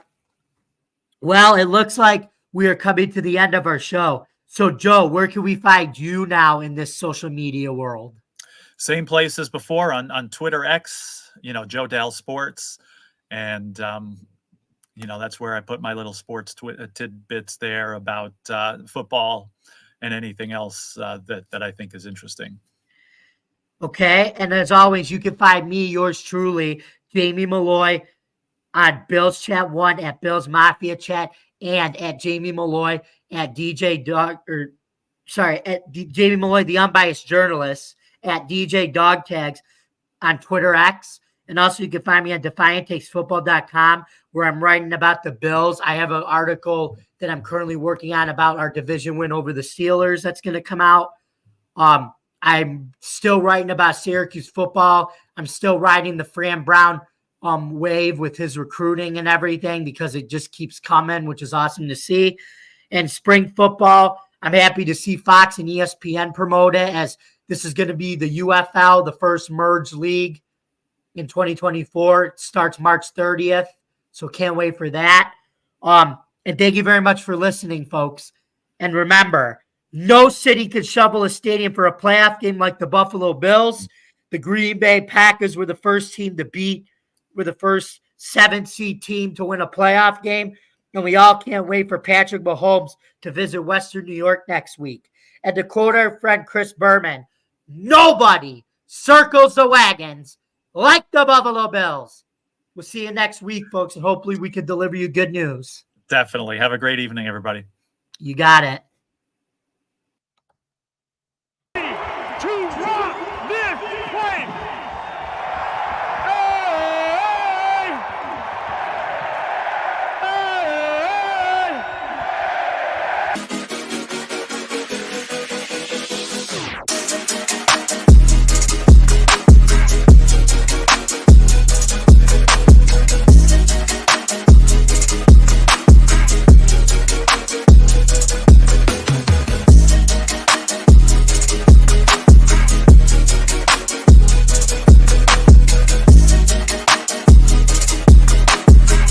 well, it looks like we are coming to the end of our show. So, Joe, where can we find you now in this social media world? Same place as before on Twitter X, you know, Joe Dal Sports. And, you know, that's where I put my little sports tidbits there about football and anything else that I think is interesting. Okay. And as always, you can find me, yours truly, Jamie Malloy, on Bills Chat 1, at Bills Mafia Chat, and at Jamie Malloy at DJ Dog, at Jamie Malloy, the unbiased journalist, at DJ Dog Tags on Twitter X. And also you can find me on DefiantTakesFootball.com, where I'm writing about the Bills. I have an article that I'm currently working on about our division win over the Steelers that's going to come out. I'm still writing about Syracuse football. I'm still riding the Fran Brown wave with his recruiting and everything, because it just keeps coming, which is awesome to see. And spring football, I'm happy to see Fox and ESPN promote it, as this is going to be the UFL, the first merged league in 2024. It starts March 30th, so can't wait for that. And thank you very much for listening, folks. And remember, no city could shovel a stadium for a playoff game like the Buffalo Bills. The Green Bay Packers were the first team to beat, were the first 7-seed team to win a playoff game. And we all can't wait for Patrick Mahomes to visit Western New York next week. And to quote our friend Chris Berman, nobody circles the wagons like the Buffalo Bills. We'll see you next week, folks, and hopefully we can deliver you good news. Definitely. Have a great evening, everybody. You got it.